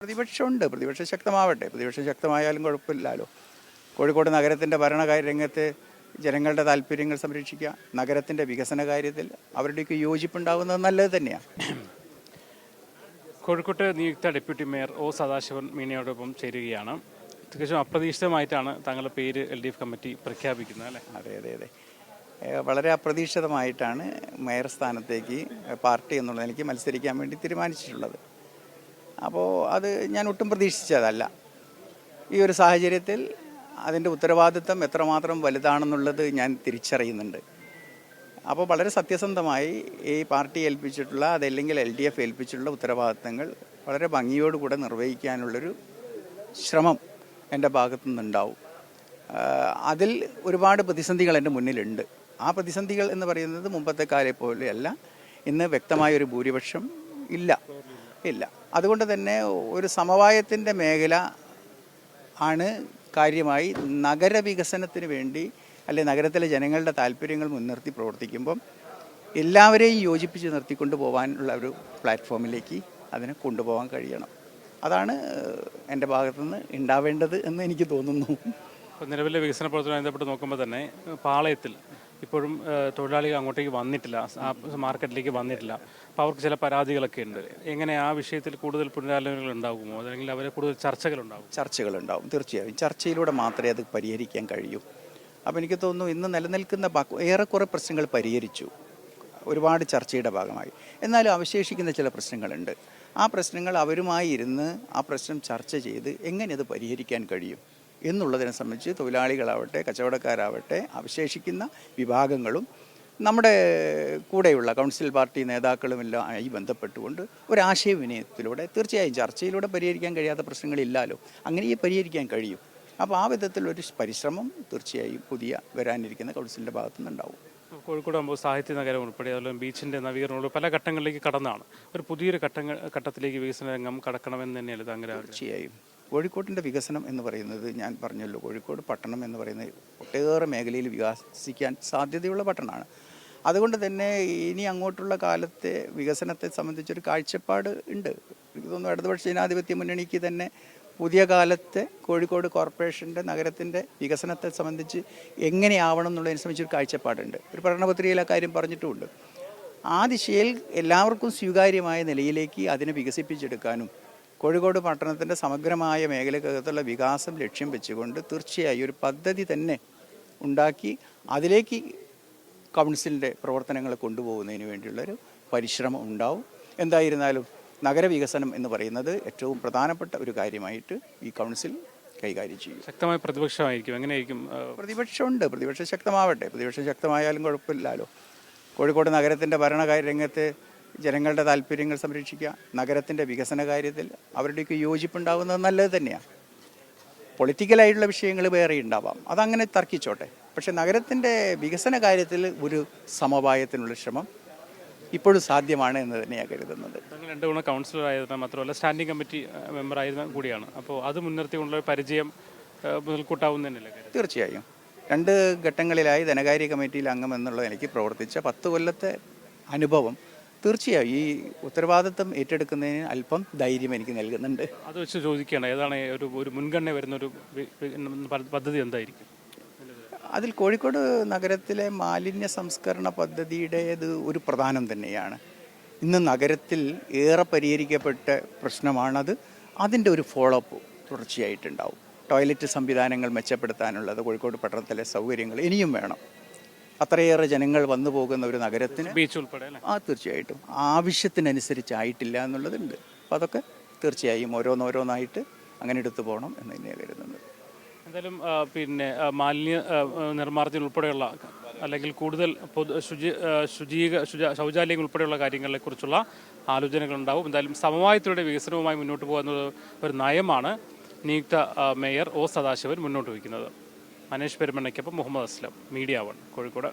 പ്രതിപക്ഷമുണ്ട്. പ്രതിപക്ഷം ശക്തമാവട്ടെ. പ്രതിപക്ഷം ശക്തമായാലും കുഴപ്പമില്ലല്ലോ. കോഴിക്കോട് നഗരത്തിൻ്റെ ഭരണകാര്യ രംഗത്ത് ജനങ്ങളുടെ താല്പര്യങ്ങൾ സംരക്ഷിക്കുക, നഗരത്തിൻ്റെ വികസന കാര്യത്തിൽ അവരുടെയൊക്കെ യോജിപ്പുണ്ടാകുന്നത് നല്ലത് തന്നെയാണ്. കോഴിക്കോട്ട് നിയുക്ത ഡെപ്യൂട്ടി മേയർ ഒ സദാശിവൻ മീണയോടൊപ്പം ചേരുകയാണ്. തികച്ചും അപ്രതീക്ഷിതമായിട്ടാണ് താങ്കളുടെ പേര് LDF കമ്മിറ്റി പ്രഖ്യാപിക്കുന്നത്, അല്ലേ? അതെ അതെ അതെ വളരെ അപ്രതീക്ഷിതമായിട്ടാണ് മേയർ സ്ഥാനത്തേക്ക് പാർട്ടി എന്നുള്ള എനിക്ക് മത്സരിക്കാൻ വേണ്ടി തീരുമാനിച്ചിട്ടുള്ളത്. അപ്പോൾ അത് ഞാൻ ഒട്ടും പ്രതീക്ഷിച്ചതല്ല. ഈ ഒരു സാഹചര്യത്തിൽ അതിൻ്റെ ഉത്തരവാദിത്തം എത്രമാത്രം വലുതാണെന്നുള്ളത് ഞാൻ തിരിച്ചറിയുന്നുണ്ട്. അപ്പോൾ വളരെ സത്യസന്ധമായി ഈ പാർട്ടി ഏൽപ്പിച്ചിട്ടുള്ള അതല്ലെങ്കിൽ LDF ഏൽപ്പിച്ചിട്ടുള്ള ഉത്തരവാദിത്തങ്ങൾ വളരെ ഭംഗിയോടുകൂടെ നിർവഹിക്കാനുള്ളൊരു ശ്രമം എൻ്റെ ഭാഗത്തു നിന്നുണ്ടാവും. അതിൽ ഒരുപാട് പ്രതിസന്ധികൾ എൻ്റെ മുന്നിലുണ്ട്. ആ പ്രതിസന്ധികൾ എന്ന് പറയുന്നത് മുമ്പത്തെ കാലം പോലെയല്ല. ഇന്ന് വ്യക്തമായൊരു ഭൂരിപക്ഷം ഇല്ല. അതുകൊണ്ട് തന്നെ ഒരു സമവായത്തിൻ്റെ മേഖല ആണ് കാര്യമായി നഗരവികസനത്തിന് വേണ്ടി അല്ലെ നഗരത്തിലെ ജനങ്ങളുടെ താല്പര്യങ്ങൾ മുൻനിർത്തി പ്രവർത്തിക്കുമ്പം എല്ലാവരെയും യോജിപ്പിച്ച് നിർത്തിക്കൊണ്ട് പോകാനുള്ള ഒരു പ്ലാറ്റ്ഫോമിലേക്ക് അതിനെ കൊണ്ടുപോകാൻ കഴിയണം. അതാണ് എൻ്റെ ഭാഗത്തുനിന്ന് ഉണ്ടാവേണ്ടത് എന്ന് എനിക്ക് തോന്നുന്നു. നിലവിലെ വികസന പ്രവർത്തനവുമായി ബന്ധപ്പെട്ട് നോക്കുമ്പോൾ തന്നെ പാളയത്തിൽ ഇപ്പോഴും തൊഴിലാളികൾ അങ്ങോട്ടേക്ക് വന്നിട്ടില്ല, മാർക്കറ്റിലേക്ക് വന്നിട്ടില്ല. അപ്പോൾ അവർക്ക് ചില പരാതികളൊക്കെ ഉണ്ട്. എങ്ങനെ ആ വിഷയത്തിൽ കൂടുതൽ പുനരാലോചനകൾ ഉണ്ടാകുമോ, അല്ലെങ്കിൽ അവരെ കൂടുതൽ ചർച്ചകളുണ്ടാവും? തീർച്ചയായും ചർച്ചയിലൂടെ മാത്രമേ അത് പരിഹരിക്കാൻ കഴിയൂ. അപ്പോൾ എനിക്ക് തോന്നുന്നു ഇന്ന് നിലനിൽക്കുന്ന ഏറെക്കുറെ പ്രശ്നങ്ങൾ പരിഹരിച്ചു, ഒരുപാട് ചർച്ചയുടെ ഭാഗമായി. എന്നാലും അവശേഷിക്കുന്ന ചില പ്രശ്നങ്ങളുണ്ട്. ആ പ്രശ്നങ്ങൾ അവരുമായി ഇരുന്ന് ആ പ്രശ്നം ചർച്ച ചെയ്ത് എങ്ങനെ അത് പരിഹരിക്കാൻ കഴിയും എന്നുള്ളതിനെ സംബന്ധിച്ച് തൊഴിലാളികളാവട്ടെ കച്ചവടക്കാരാവട്ടെ അവശേഷിക്കുന്ന വിഭാഗങ്ങളും നമ്മുടെ കൂടെയുള്ള കൗൺസിൽ പാർട്ടി നേതാക്കളുമെല്ലാം ആയി ബന്ധപ്പെട്ടുകൊണ്ട് ഒരാശയവിനിമയത്തിലൂടെ തീർച്ചയായും ചർച്ചയിലൂടെ പരിഹരിക്കാൻ കഴിയാത്ത പ്രശ്നങ്ങളില്ലല്ലോ, അങ്ങനെ പരിഹരിക്കാൻ കഴിയും. അപ്പോൾ ആ വിധത്തിലൊരു പരിശ്രമം തീർച്ചയായും വരാനിരിക്കുന്ന കൗൺസിലിൻ്റെ ഭാഗത്തുനിന്നുണ്ടാവും. കോഴിക്കോട് ആകുമ്പോൾ സാഹിത്യ നഗരം ഉൾപ്പെടെ അതുപോലെ ബീച്ചിൻ്റെ നവീകരണം പല ഘട്ടങ്ങളിലേക്ക് കടന്നാണ്. ഒരു പുതിയൊരു ഘട്ടത്തിലേക്ക് വികസന രംഗം കടക്കണമെന്ന് തന്നെയല്ലേ താങ്കൾ? തീർച്ചയായും കോഴിക്കോട്ടിൻ്റെ വികസനം എന്ന് പറയുന്നത് ഞാൻ പറഞ്ഞല്ലോ, കോഴിക്കോട് പട്ടണം എന്ന് പറയുന്നത് ഒട്ടേറെ മേഖലയിൽ വികസിക്കാൻ സാധ്യതയുള്ള പട്ടണമാണ്. അതുകൊണ്ട് തന്നെ ഇനി അങ്ങോട്ടുള്ള കാലത്തെ വികസനത്തെ സംബന്ധിച്ചൊരു കാഴ്ചപ്പാട് ഉണ്ട്. എനിക്ക് തോന്നുന്നു ഇടതുപക്ഷ ജനാധിപത്യ മുന്നണിക്ക് തന്നെ പുതിയ കാലത്തെ കോഴിക്കോട് കോർപ്പറേഷൻ്റെ നഗരത്തിൻ്റെ വികസനത്തെ സംബന്ധിച്ച് എങ്ങനെയാവണം എന്നുള്ളതിനെ സംബന്ധിച്ചൊരു കാഴ്ചപ്പാടുണ്ട്. ഒരു പഠനപത്രികയിൽ ആ കാര്യം പറഞ്ഞിട്ടുമുണ്ട്. ആ ദിശയിൽ എല്ലാവർക്കും സ്വീകാര്യമായ നിലയിലേക്ക് അതിനെ വികസിപ്പിച്ചെടുക്കാനും കോഴിക്കോട് പട്ടണത്തിൻ്റെ സമഗ്രമായ മേഖലക്കകത്തുള്ള വികാസം ലക്ഷ്യം വെച്ചുകൊണ്ട് തീർച്ചയായും ഒരു പദ്ധതി തന്നെ ഉണ്ടാക്കി അതിലേക്ക് കൗൺസിലിൻ്റെ പ്രവർത്തനങ്ങൾ കൊണ്ടുപോകുന്നതിന് വേണ്ടിയുള്ളൊരു പരിശ്രമം ഉണ്ടാവും. എന്തായിരുന്നാലും നഗരവികസനം എന്ന് പറയുന്നത് ഏറ്റവും പ്രധാനപ്പെട്ട ഒരു കാര്യമായിട്ട് ഈ കൗൺസിൽ കൈകാര്യം ചെയ്യും. ശക്തമായ പ്രതിപക്ഷമായിരിക്കും. എങ്ങനെയായിരിക്കും? പ്രതിപക്ഷമുണ്ട്. പ്രതിപക്ഷം ശക്തമാവട്ടെ. പ്രതിപക്ഷം ശക്തമായാലും കുഴപ്പമില്ലല്ലോ. കോഴിക്കോട് നഗരത്തിൻ്റെ ഭരണകാര്യ രംഗത്ത് ജനങ്ങളുടെ താല്പര്യങ്ങൾ സംരക്ഷിക്കുക, നഗരത്തിൻ്റെ വികസന കാര്യത്തിൽ അവരുടെയൊക്കെ യോജിപ്പുണ്ടാകുന്നത് നല്ലത് തന്നെയാണ്. പൊളിറ്റിക്കലായിട്ടുള്ള വിഷയങ്ങൾ വേറെ ഉണ്ടാവാം, അതങ്ങനെ തർക്കിച്ചോട്ടെ. പക്ഷേ നഗരത്തിൻ്റെ വികസന കാര്യത്തിൽ ഒരു സമവായത്തിനുള്ള ശ്രമം ഇപ്പോഴും സാധ്യമാണ് എന്ന് തന്നെയാണ് കരുതുന്നത്. നിങ്ങൾ 2 തവണ കൗൺസിലർ ആയിരുന്ന മാത്രമല്ല സ്റ്റാൻഡിംഗ് കമ്മിറ്റി മെമ്പറായിരുന്ന കൂടിയാണ്. അപ്പോൾ അത് മുൻനിർത്തിക്കൊണ്ടുള്ള പരിചയം മുതൽക്കൂട്ടാവുന്നതന്നെയല്ലേ? തീർച്ചയായും 2 ഘട്ടങ്ങളിലായി ധനകാര്യ കമ്മിറ്റിയിൽ അംഗം എന്നുള്ളത് എനിക്ക് പ്രവർത്തിച്ച 10 കൊല്ലത്തെ അനുഭവം തീർച്ചയായും ഈ ഉത്തരവാദിത്വം ഏറ്റെടുക്കുന്നതിന് അല്പം ധൈര്യം എനിക്ക് നൽകുന്നുണ്ട്. അത് വെച്ച് ചോദിക്കുകയാണ്, ഏതാണ് ഒരു മുൻഗണന വരുന്നൊരു പദ്ധതി എന്തായിരിക്കും? അതിൽ കോഴിക്കോട് നഗരത്തിലെ മാലിന്യ സംസ്കരണ പദ്ധതിയുടേത് ഒരു പ്രധാനം തന്നെയാണ്. ഇന്ന് നഗരത്തിൽ ഏറെ പരിഹരിക്കപ്പെട്ട പ്രശ്നമാണത്. അതിൻ്റെ ഒരു ഫോളോ അപ്പ് തുടർച്ചയായിട്ടുണ്ടാവും. ടോയ്ലറ്റ് സംവിധാനങ്ങൾ മെച്ചപ്പെടുത്താനുള്ളത്, കോഴിക്കോട് പട്ടണത്തിലെ സൗകര്യങ്ങൾ ഇനിയും വേണം. അത്രയേറെ ജനങ്ങൾ വന്നു പോകുന്ന ഒരു നഗരത്തിന് ബീച്ച് ഉൾപ്പെടെ തീർച്ചയായിട്ടും ആവശ്യത്തിനനുസരിച്ചായിട്ടില്ല എന്നുള്ളതുണ്ട്. അപ്പോൾ അതൊക്കെ തീർച്ചയായും ഓരോന്നോരോന്നായിട്ട് അങ്ങനെ എടുത്തു പോകണം എന്ന് തന്നെയാണ് കരുതുന്നത്. എന്തായാലും മാലിന്യ നിർമ്മാർജ്ജനം ഉൾപ്പെടെയുള്ള അല്ലെങ്കിൽ കൂടുതൽ ശൗചാലയങ്ങൾ ഉൾപ്പെടെയുള്ള കാര്യങ്ങളെക്കുറിച്ചുള്ള ആലോചനകളുണ്ടാവും. എന്തായാലും സമവായത്തിലൂടെ വികസനവുമായി മുന്നോട്ട് പോകുന്നത് ഒരു നയമാണ് നിയുക്ത മേയർ ഒ സദാശിവൻ മുന്നോട്ട് വയ്ക്കുന്നത്. മനേഷ് പെരുമണ്ണയ്ക്കൊപ്പം മുഹമ്മദ് അസ്ലം, മീഡിയ 1, കോഴിക്കോട്.